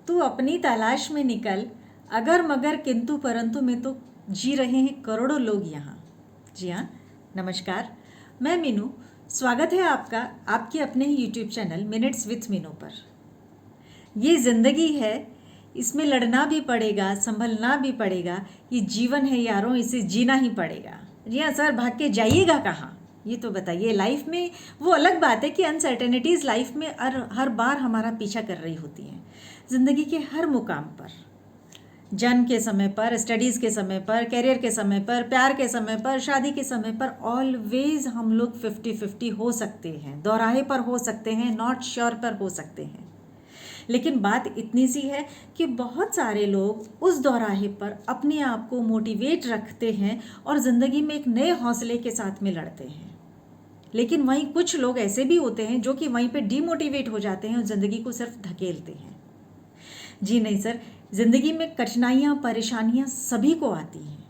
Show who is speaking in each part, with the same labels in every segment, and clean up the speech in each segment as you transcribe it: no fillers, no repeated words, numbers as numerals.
Speaker 1: तू अपनी तलाश में निकल, अगर मगर किंतु परंतु में तो जी रहे हैं करोड़ों लोग यहाँ। जी हाँ, नमस्कार, मैं मीनू। स्वागत है आपका आपके अपने ही YouTube channel minutes with Meenu पर। ये ज़िंदगी है, इसमें लड़ना भी पड़ेगा, संभलना भी पड़ेगा। ये जीवन है यारों, इसे जीना ही पड़ेगा। जी हाँ सर, भाग के जाइएगा कहाँ, ये तो बताइए। लाइफ में वो अलग बात है कि अनसर्टेनिटीज़ लाइफ में हर बार हमारा पीछा कर रही होती हैं। ज़िंदगी के हर मुकाम पर, जन्म के समय पर, स्टडीज़ के समय पर, करियर के समय पर, प्यार के समय पर, शादी के समय पर, ऑलवेज हम लोग 50-50 हो सकते हैं, दोराहे पर हो सकते हैं, नॉट श्योर पर हो सकते हैं। लेकिन बात इतनी सी है कि बहुत सारे लोग उस दोराहे पर अपने आप को मोटिवेट रखते हैं और ज़िंदगी में एक नए हौसले के साथ में लड़ते हैं। लेकिन वहीं कुछ लोग ऐसे भी होते हैं जो कि वहीं पे डीमोटिवेट हो जाते हैं और ज़िंदगी को सिर्फ धकेलते हैं। जी नहीं सर, ज़िंदगी में कठिनाइयाँ, परेशानियाँ सभी को आती हैं।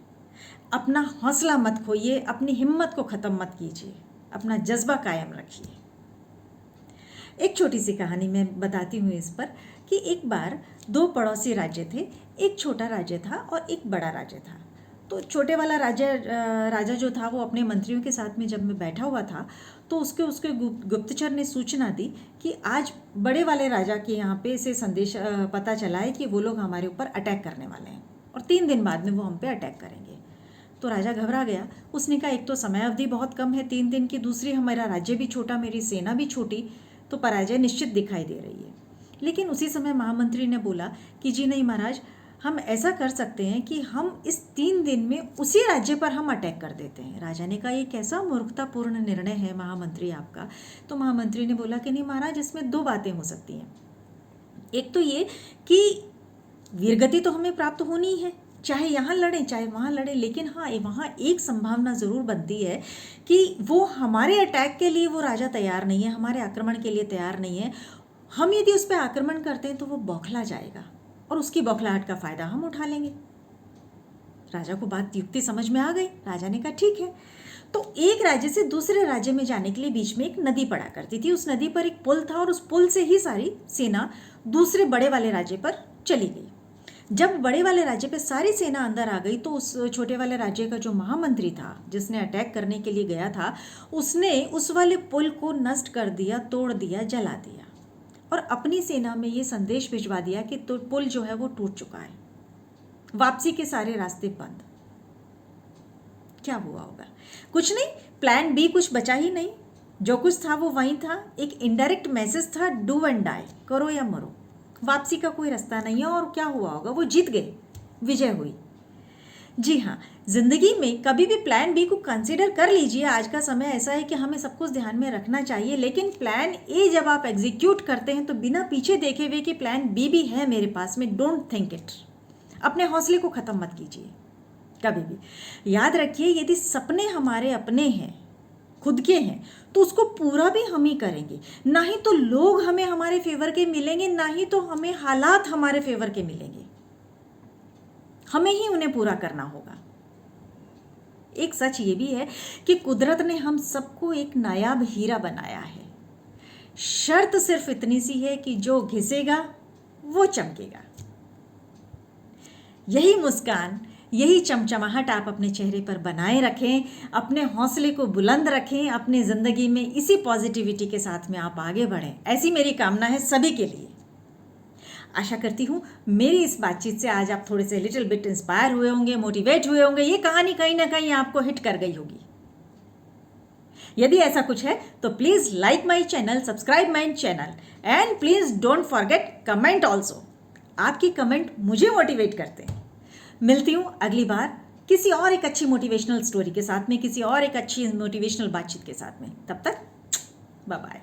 Speaker 1: अपना हौसला मत खोइए, अपनी हिम्मत को ख़त्म मत कीजिए, अपना जज्बा कायम रखिए। एक छोटी सी कहानी मैं बताती हूँ इस पर कि एक बार दो पड़ोसी राज्य थे। एक छोटा राज्य था और एक बड़ा राज्य था। तो छोटे वाला राजा जो था वो अपने मंत्रियों के साथ में जब मैं बैठा हुआ था तो उसके गुप्तचर ने सूचना दी कि आज बड़े वाले राजा के यहाँ पे से संदेश पता चला है कि वो लोग हमारे ऊपर अटैक करने वाले हैं और 3 दिन बाद में वो हम पे अटैक करेंगे। तो राजा घबरा गया। उसने कहा एक तो समय अवधि बहुत कम है 3 दिन की, दूसरी हमारा राज्य भी छोटा, मेरी सेना भी छोटी, तो पराजय निश्चित दिखाई दे रही है। लेकिन उसी समय महामंत्री ने बोला कि जी नहीं महाराज, हम ऐसा कर सकते हैं कि हम इस 3 दिन में उसी राज्य पर हम अटैक कर देते हैं। राजा ने कहा ये कैसा मूर्खतापूर्ण निर्णय है महामंत्री आपका। तो महामंत्री ने बोला कि नहीं महाराज, इसमें 2 बातें हो सकती हैं। एक तो ये कि वीरगति तो हमें प्राप्त होनी है, चाहे यहाँ लड़ें चाहे वहाँ लड़ें, लेकिन हाँ वहाँ एक संभावना ज़रूर बनती है कि वो हमारे अटैक के लिए वो राजा तैयार नहीं है, हमारे आक्रमण के लिए तैयार नहीं है। हम यदि उस पर आक्रमण करते हैं तो वो बौखला जाएगा और उसकी बौखलाहट का फ़ायदा हम उठा लेंगे। राजा को बात युक्ति समझ में आ गई। राजा ने कहा ठीक है। तो एक राज्य से दूसरे राज्य में जाने के लिए बीच में एक नदी पड़ा करती थी। उस नदी पर एक पुल था और उस पुल से ही सारी सेना दूसरे बड़े वाले राज्य पर चली गई। जब बड़े वाले राज्य पे सारी सेना अंदर आ गई तो उस छोटे वाले राज्य का जो महामंत्री था जिसने अटैक करने के लिए गया था, उसने उस वाले पुल को नष्ट कर दिया, तोड़ दिया, जला दिया और अपनी सेना में ये संदेश भिजवा दिया कि तो पुल जो है वो टूट चुका है, वापसी के सारे रास्ते बंद। क्या हुआ होगा? कुछ नहीं, प्लान बी कुछ बचा ही नहीं। जो कुछ था वो वहीं था। एक इनडायरेक्ट मैसेज था, डू एंड डाई, करो या मरो, वापसी का कोई रास्ता नहीं है। और क्या हुआ होगा? वो जीत गए, विजय हुई। जी हाँ, जिंदगी में कभी भी प्लान बी को कंसीडर कर लीजिए। आज का समय ऐसा है कि हमें सब कुछ ध्यान में रखना चाहिए, लेकिन प्लान ए जब आप एग्जीक्यूट करते हैं तो बिना पीछे देखे हुए कि प्लान बी भी है मेरे पास में, डोंट थिंक इट। अपने हौसले को ख़त्म मत कीजिए कभी भी। याद रखिए, यदि सपने हमारे अपने हैं, खुद के हैं, तो उसको पूरा भी हम ही करेंगे। ना ही तो लोग हमें हमारे फेवर के मिलेंगे, ना ही तो हमें हालात हमारे फेवर के मिलेंगे। हमें ही उन्हें पूरा करना होगा। एक सच ये भी है कि कुदरत ने हम सबको एक नायाब हीरा बनाया है। शर्त सिर्फ इतनी सी है कि जो घिसेगा वो चमकेगा। यही मुस्कान, यही चमचमाहट आप अपने चेहरे पर बनाए रखें, अपने हौसले को बुलंद रखें, अपने ज़िंदगी में इसी पॉजिटिविटी के साथ में आप आगे बढ़ें। ऐसी मेरी कामना है सभी के लिए। आशा करती हूँ मेरी इस बातचीत से आज आप थोड़े से लिटिल बिट इंस्पायर हुए होंगे, मोटिवेट हुए होंगे। ये कहानी कहीं ना कहीं आपको हिट कर गई होगी। यदि ऐसा कुछ है तो please like my channel, subscribe my channel and please don't forget comment also. आपकी कमेंट मुझे मोटिवेट करते हैं। मिलती हूँ अगली बार किसी और एक अच्छी मोटिवेशनल स्टोरी के साथ में, किसी और एक अच्छी मोटिवेशनल बातचीत के साथ में। तब तक बाय बाय।